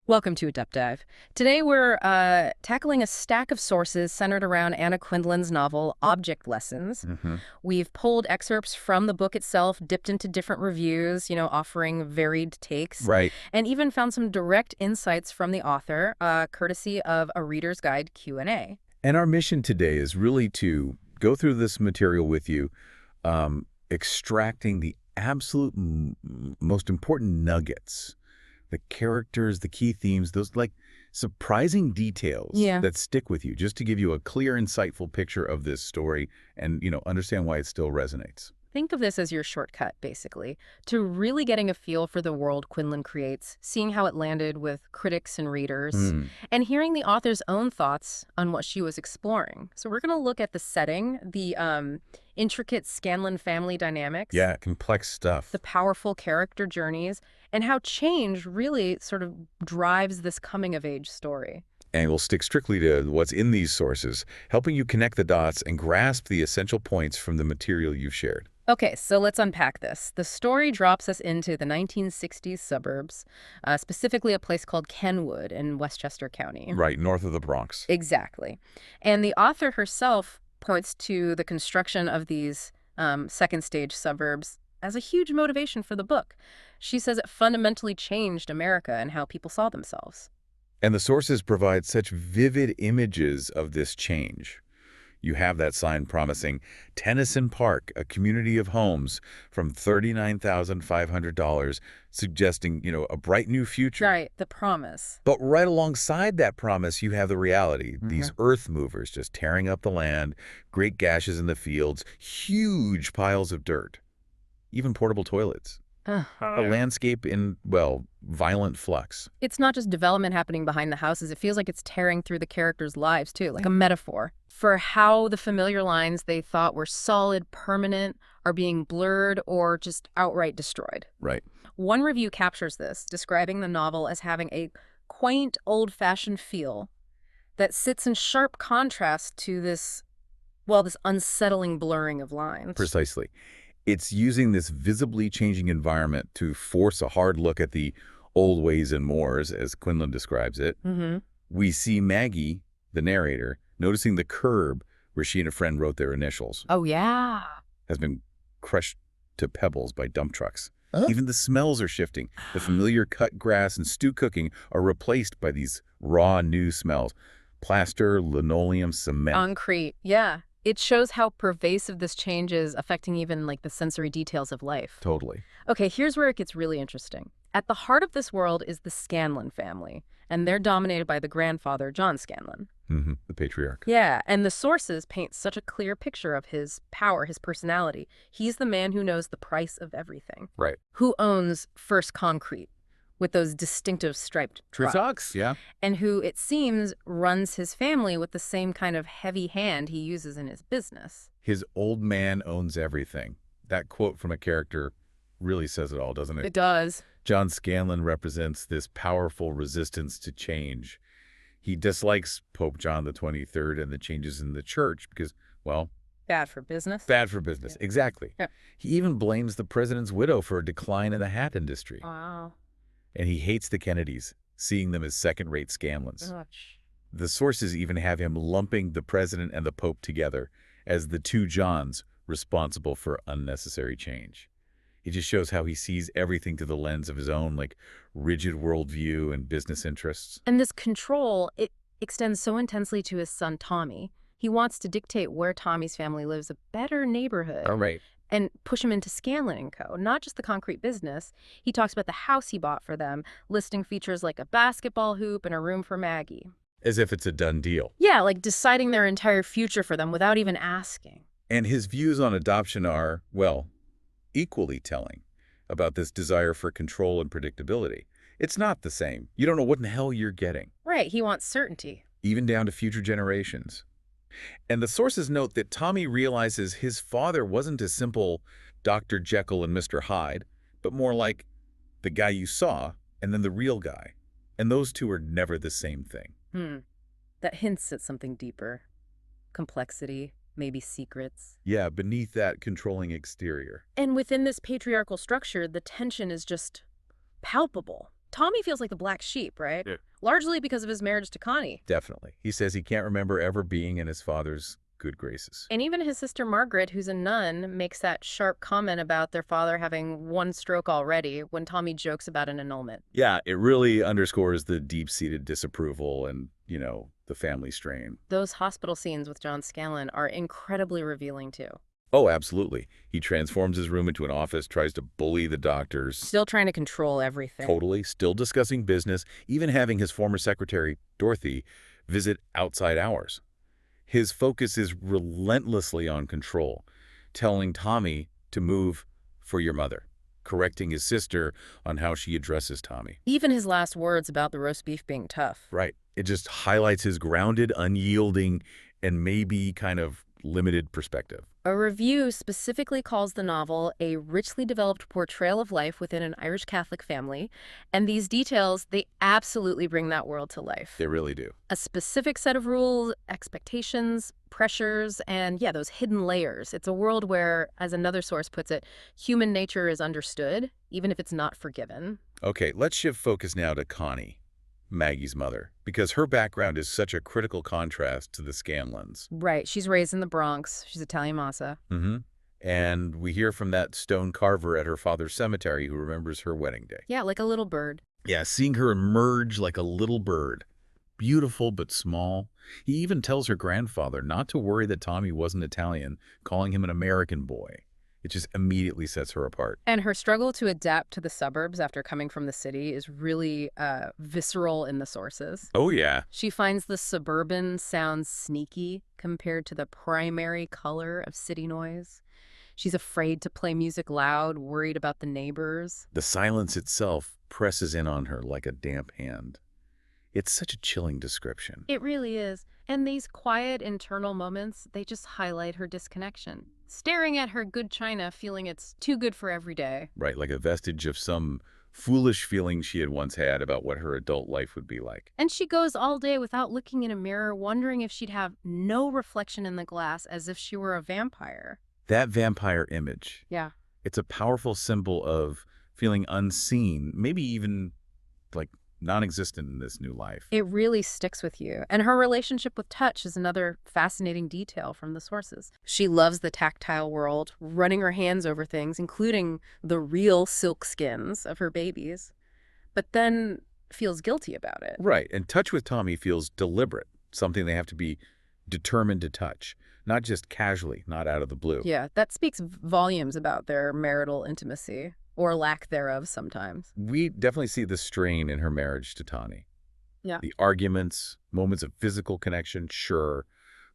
Welcome to a Deep Dive. Today we're tackling a stack of sources centered around Anna Quindlen's novel, Object Lessons. Hmm. We've pulled excerpts from the book itself, dipped into different reviews, offering varied takes, Right. and even found some direct insights from the author, courtesy of a Reader's Guide Q&A. And our mission today is really to go through this material with you, extracting the absolute most important nuggets, the characters, the key themes, those like surprising details Yeah. that stick with you, just to give you a clear, insightful picture of this story and, understand why it still resonates. Think of this as your shortcut, basically, to really getting a feel for the world Quinlan creates, seeing how it landed with critics and readers, Hmm. and hearing the author's own thoughts on what she was exploring. So we're going to look at the setting, the intricate Scanlan family dynamics, Yeah, complex stuff. the powerful character journeys, and how change really sort of drives this coming-of-age story. And we'll stick strictly to what's in these sources, helping you connect the dots and grasp the essential points from the material you've shared. Okay, so let's unpack this. The story drops us into the 1960s suburbs, specifically a place called Kenwood in Westchester County. Right, north of the Bronx. Exactly. And the author herself points to the construction of these second stage suburbs as a huge motivation for the book. She says it fundamentally changed America and how people saw themselves. And the sources provide such vivid images of this change. You have that sign promising Tennyson Park, a community of homes from $39,500, suggesting, a bright new future. Right, the promise. But right alongside that promise, you have the reality. These earth movers just tearing up the land, great gashes in the fields, huge piles of dirt, even portable toilets. A landscape in, well, violent flux. It's not just development happening behind the houses. It feels like it's tearing through the characters' lives, too, like a metaphor for how the familiar lines they thought were solid, permanent, are being blurred or just outright destroyed. Right. One review captures this, describing the novel as having a quaint, old-fashioned feel that sits in sharp contrast to this, well, this unsettling blurring of lines. Precisely. It's using this visibly changing environment to force a hard look at the old ways and mores, as Quindlen describes it. Mm-hmm. We see Maggie, the narrator, noticing the curb where she and a friend wrote their initials Oh, yeah. has been crushed to pebbles by dump trucks. Huh? Even the smells are shifting. The familiar cut grass and stew cooking are replaced by these raw, new smells. Plaster, linoleum, cement. Concrete, yeah. It shows how pervasive this change is, affecting even like the sensory details of life. Totally. Okay, here's where it gets really interesting. At the heart of this world is the Scanlan family, and they're dominated by the grandfather, John Scanlan. The patriarch. Yeah, and the sources paint such a clear picture of his power, his personality. He's the man who knows the price of everything. Right. Who owns First Concrete with those distinctive striped trucks. Yeah. And who, it seems, runs his family with the same kind of heavy hand he uses in his business. His old man owns everything. That quote from a character really says it all, doesn't it? It does. John Scanlan represents this powerful resistance to change. He dislikes Pope John the 23rd and the changes in the church because, well, Bad for business. bad for business. Yeah. Exactly. Yeah. He even blames the president's widow for a decline in the hat industry. Wow. And he hates the Kennedys, seeing them as second-rate Scanlans. Ouch. The sources even have him lumping the president and the Pope together as the two Johns responsible for unnecessary change. It just shows how he sees everything through the lens of his own, like, rigid worldview and business interests. And this control, it extends so intensely to his son, Tommy. He wants to dictate where Tommy's family lives, a better neighborhood. Right. And push him into Scanlan & Co., not just the concrete business. He talks about the house he bought for them, listing features like a basketball hoop and a room for Maggie. As if it's a done deal. Yeah, like deciding their entire future for them without even asking. And his views on adoption are, well, equally telling about this desire for control and predictability. It's not the same. You don't know what in the hell you're getting, Right, he wants certainty. even down to future generations. And the sources note that Tommy realizes his father wasn't a simple Dr. Jekyll and Mr. Hyde, but more like the guy you saw and then the real guy. And those two are never the same thing. That hints at something deeper. Complexity, maybe secrets. Yeah, beneath that controlling exterior. And within this patriarchal structure, the tension is just palpable. Tommy feels like the black sheep, right? Yeah. Largely because of his marriage to Connie. Definitely. He says he can't remember ever being in his father's good graces. And even his sister Margaret, who's a nun, makes that sharp comment about their father having one stroke already when Tommy jokes about an annulment. Yeah, it really underscores the deep-seated disapproval and, the family strain. Those hospital scenes with John Scanlan are incredibly revealing, too. Oh, absolutely. He transforms his room into an office, tries to bully the doctors. Still trying to control everything. Totally. Still discussing business, even having his former secretary, Dorothy, visit outside hours. His focus is relentlessly on control, telling Tommy to move for your mother, correcting his sister on how she addresses Tommy. Even his last words about the roast beef being tough. Right. It just highlights his grounded, unyielding, and maybe kind of limited perspective. A review specifically calls the novel a richly developed portrayal of life within an Irish Catholic family, and these details, they absolutely bring that world to life. They really do. A specific set of rules, expectations, pressures, and yeah, those hidden layers. It's a world where, as another source puts it, human nature is understood, even if it's not forgiven. Okay, let's shift focus now to Connie, Maggie's mother, because her background is such a critical contrast to the Scanlans. Right, she's raised in the Bronx. She's Italian Masa. Mm-hmm. And we hear from that stone carver at her father's cemetery who remembers her wedding day. Yeah, like a little bird. Yeah, seeing her emerge like a little bird. Beautiful but small. He even tells her grandfather not to worry that Tommy wasn't Italian, calling him an American boy. It just immediately sets her apart. And her struggle to adapt to the suburbs after coming from the city is really visceral in the sources. Oh, yeah. She finds the suburban sounds sneaky compared to the primary color of city noise. She's afraid to play music loud, worried about the neighbors. The silence itself presses in on her like a damp hand. It's such a chilling description. It really is. And these quiet internal moments, they just highlight her disconnection. Staring at her good china, feeling it's too good for every day. Right, like a vestige of some foolish feeling she had once had about what her adult life would be like. And she goes all day without looking in a mirror, wondering if she'd have no reflection in the glass, as if she were a vampire. That vampire image, Yeah. it's a powerful symbol of feeling unseen, maybe even like non-existent in this new life. It really sticks with you. And her relationship with touch is another fascinating detail from the sources. She loves the tactile world, running her hands over things, including the real silk skins of her babies, but then feels guilty about it. Right, and touch with Tommy feels deliberate, something they have to be determined to touch, not just casually, not out of the blue. Yeah, that speaks volumes about their marital intimacy, or lack thereof sometimes. We definitely see the strain in her marriage to Tommy. Yeah. The arguments, moments of physical connection, sure,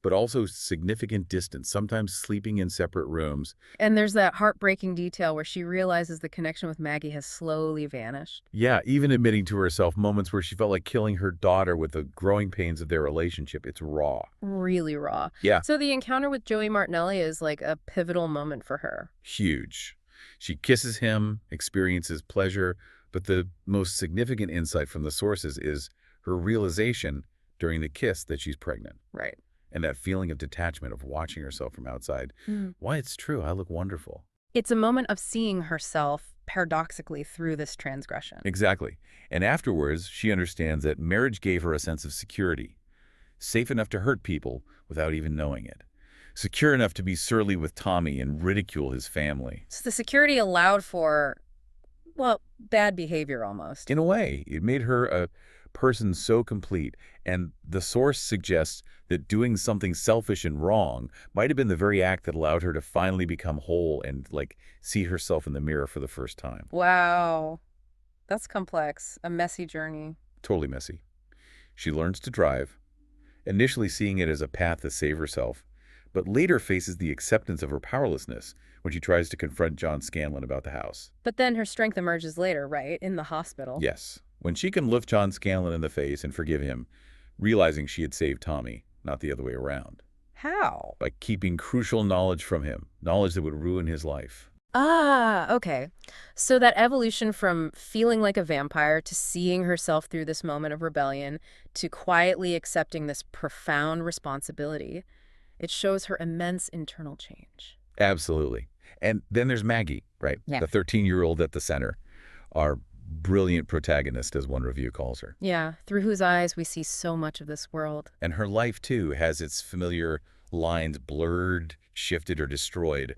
but also significant distance, sometimes sleeping in separate rooms. And there's that heartbreaking detail where she realizes the connection with Maggie has slowly vanished. Yeah, even admitting to herself moments where she felt like killing her daughter with the growing pains of their relationship. It's raw. Really raw. Yeah. So the encounter with Joey Martinelli is like a pivotal moment for her. Huge. She kisses him, experiences pleasure, but the most significant insight from the sources is her realization during the kiss that she's pregnant. Right. And that feeling of detachment of watching herself from outside. Why, it's true. I look wonderful. It's a moment of seeing herself paradoxically through this transgression. Exactly. And afterwards, she understands that marriage gave her a sense of security, safe enough to hurt people without even knowing it, secure enough to be surly with Tommy and ridicule his family. So the security allowed for, well, bad behavior almost. In a way, it made her a person so complete, and the source suggests that doing something selfish and wrong might have been the very act that allowed her to finally become whole and, like, see herself in the mirror for the first time. Wow. That's complex. A messy journey. Totally messy. She learns to drive, initially seeing it as a path to save herself, but later faces the acceptance of her powerlessness when she tries to confront John Scanlan about the house. But then her strength emerges later, right? In the hospital. Yes. When she can look John Scanlan in the face and forgive him, realizing she had saved Tommy, not the other way around. How? By keeping crucial knowledge from him, knowledge that would ruin his life. Ah, okay. So that evolution from feeling like a vampire to seeing herself through this moment of rebellion to quietly accepting this profound responsibility, it shows her immense internal change. Absolutely. And then there's Maggie, right? Yeah. The 13-year-old at the center. Our Brilliant protagonist, as one review calls her. Yeah, through whose eyes we see so much of this world. And her life, too, has its familiar lines blurred, shifted, or destroyed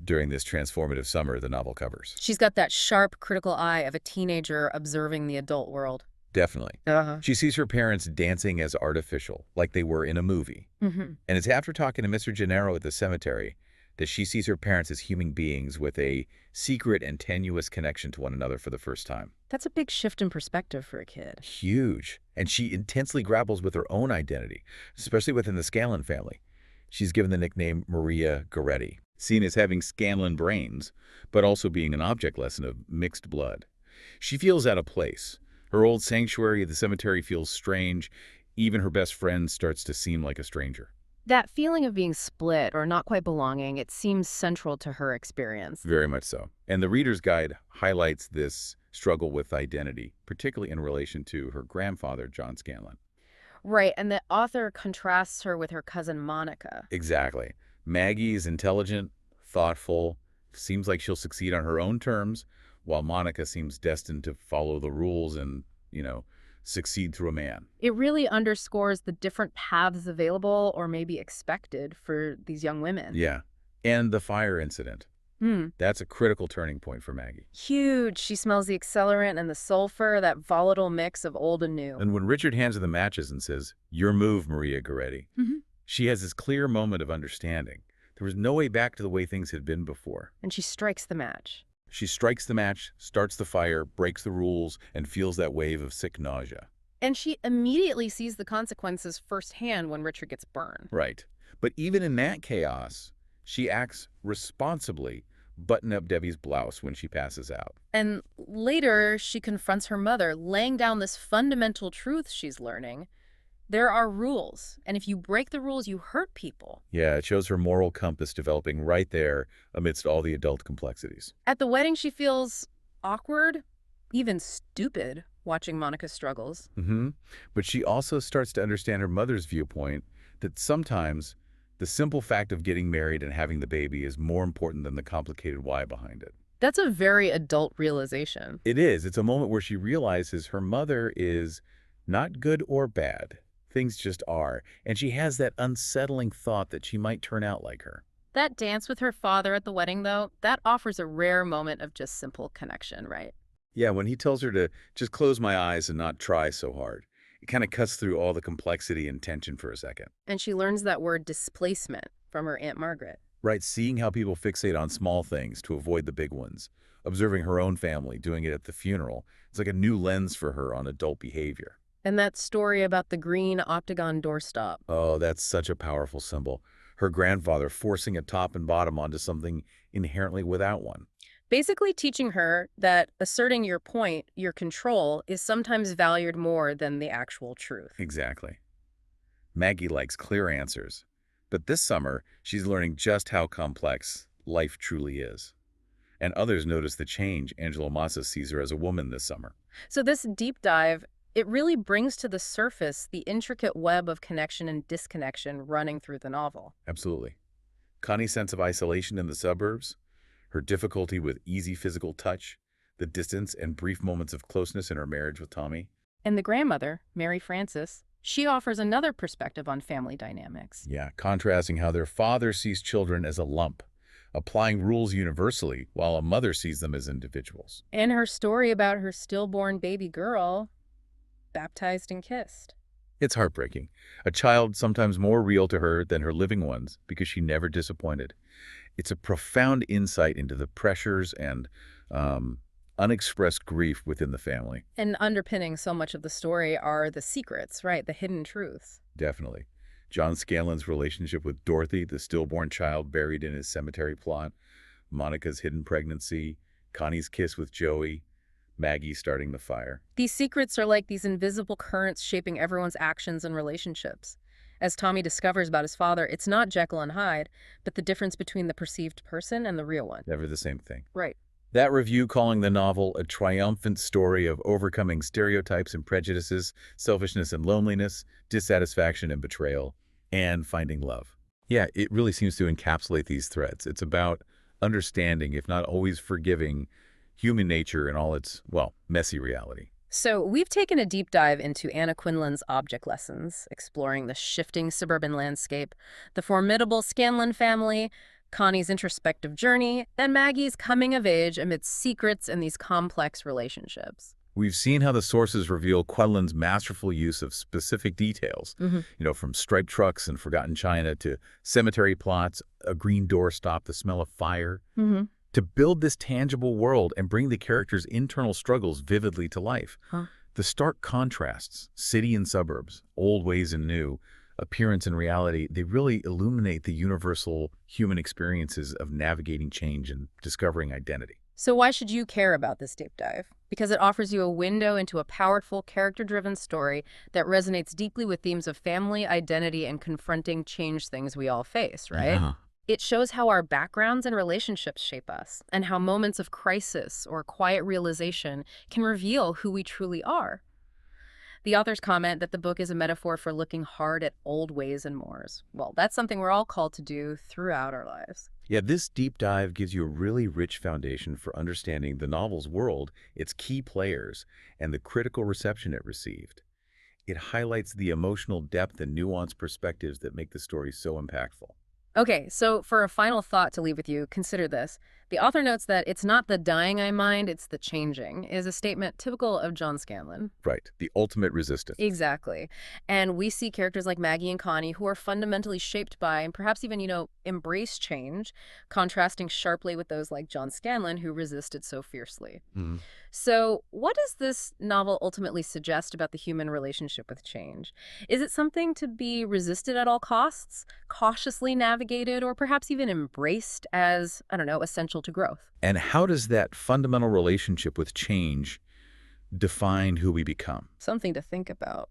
during this transformative summer the novel covers. She's got that sharp, critical eye of a teenager observing the adult world. Definitely. Uh-huh. She sees her parents dancing as artificial, like they were in a movie. Mm-hmm. And it's after talking to Mr. Gennaro at the cemetery that she sees her parents as human beings with a secret and tenuous connection to one another for the first time. That's a big shift in perspective for a kid. Huge. And she intensely grapples with her own identity, especially within the Scanlan family. She's given the nickname Maria Goretti, seen as having Scanlan brains, but also being an object lesson of mixed blood. She feels out of place. Her old sanctuary at the cemetery feels strange. Even her best friend starts to seem like a stranger. That feeling of being split or not quite belonging, it seems central to her experience. Very much so. And the reader's guide highlights this struggle with identity, particularly in relation to her grandfather, John Scanlan. Right, and the author contrasts her with her cousin Monica. Exactly. Maggie is intelligent, thoughtful, seems like she'll succeed on her own terms, while Monica seems destined to follow the rules and, succeed through a man. It really underscores the different paths available or maybe expected for these young women. Yeah. And the fire incident. That's a critical turning point for Maggie. Huge. She smells the accelerant and the sulfur, that volatile mix of old and new. And when Richard hands her the matches and says, "Your move, Maria Goretti," she has this clear moment of understanding. There was no way back to the way things had been before. And she strikes the match. She strikes the match, starts the fire, breaks the rules, and feels that wave of sick nausea. And she immediately sees the consequences firsthand when Richard gets burned. Right. But even in that chaos, she acts responsibly, button up Debbie's blouse when she passes out. And later, she confronts her mother, laying down this fundamental truth she's learning. There are rules, and if you break the rules, you hurt people. Yeah, it shows her moral compass developing right there amidst all the adult complexities. At the wedding, she feels awkward, even stupid, watching Monica's struggles. But she also starts to understand her mother's viewpoint that sometimes the simple fact of getting married and having the baby is more important than the complicated why behind it. That's a very adult realization. It is. It's a moment where she realizes her mother is not good or bad. Things just are. And she has that unsettling thought that she might turn out like her. That dance with her father at the wedding, though, that offers a rare moment of just simple connection, right? Yeah, when he tells her to just close my eyes and not try so hard, it kind of cuts through all the complexity and tension for a second. And she learns that word displacement from her Aunt Margaret. Right, seeing how people fixate on small things to avoid the big ones, observing her own family doing it at the funeral, it's like a new lens for her on adult behavior. And that story about the green octagon doorstop. Oh, that's such a powerful symbol. Her grandfather forcing a top and bottom onto something inherently without one. Basically teaching her that asserting your point, your control, is sometimes valued more than the actual truth. Exactly. Maggie likes clear answers. But this summer, she's learning just how complex life truly is. And others notice the change Angela Massa sees her as a woman this summer. So this deep dive, it really brings to the surface the intricate web of connection and disconnection running through the novel. Absolutely. Connie's sense of isolation in the suburbs, her difficulty with easy physical touch, the distance and brief moments of closeness in her marriage with Tommy. And the grandmother, Mary Frances, she offers another perspective on family dynamics. Yeah, contrasting how their father sees children as a lump, applying rules universally while a mother sees them as individuals. And her story about her stillborn baby girl, baptized and kissed. It's heartbreaking. A child sometimes more real to her than her living ones because she never disappointed. It's a profound insight into the pressures and unexpressed grief within the family. And underpinning so much of the story are the secrets, right? The hidden truths. Definitely. John Scanlan's relationship with Dorothy, the stillborn child buried in his cemetery plot, Monica's hidden pregnancy, Connie's kiss with Joey, Maggie starting the fire. These secrets are like these invisible currents shaping everyone's actions and relationships. As Tommy discovers about his father, it's not Jekyll and Hyde, but the difference between the perceived person and the real one. Never the same thing. Right. That review calling the novel a triumphant story of overcoming stereotypes and prejudices, selfishness and loneliness, dissatisfaction and betrayal, and finding love. Yeah, it really seems to encapsulate these threads. It's about understanding, if not always forgiving, human nature in all its, well, messy reality. So, we've taken a deep dive into Anna Quindlen's object lessons, exploring the shifting suburban landscape, the formidable Scanlan family, Connie's introspective journey, and Maggie's coming of age amidst secrets and these complex relationships. We've seen how the sources reveal Quedlin's masterful use of specific details, Hmm. from striped trucks and forgotten china to cemetery plots, a green doorstop, the smell of fire, Hmm. to build this tangible world and bring the characters' internal struggles vividly to life. Huh. The stark contrasts, city and suburbs, old ways and new, appearance and reality, they really illuminate the universal human experiences of navigating change and discovering identity. So, why should you care about this deep dive? Because it offers you a window into a powerful, character-driven story that resonates deeply with themes of family, identity, and confronting change things we all face, right? Yeah. It shows how our backgrounds and relationships shape us, and how moments of crisis or quiet realization can reveal who we truly are. The authors comment that the book is a metaphor for looking hard at old ways and mores. Well, that's something we're all called to do throughout our lives. Yeah, this deep dive gives you a really rich foundation for understanding the novel's world, its key players, and the critical reception it received. It highlights the emotional depth and nuanced perspectives that make the story so impactful. Okay, so for a final thought to leave with you, consider this. The author notes that it's not the dying I mind, it's the changing, is a statement typical of John Scanlan. Right, the ultimate resistance. Exactly. And we see characters like Maggie and Connie who are fundamentally shaped by and perhaps even, embrace change, contrasting sharply with those like John Scanlan who resisted so fiercely. Mhm. So, what does this novel ultimately suggest about the human relationship with change? Is it something to be resisted at all costs, cautiously navigated, or perhaps even embraced as, I don't know, essential to growth? And how does that fundamental relationship with change define who we become? Something to think about.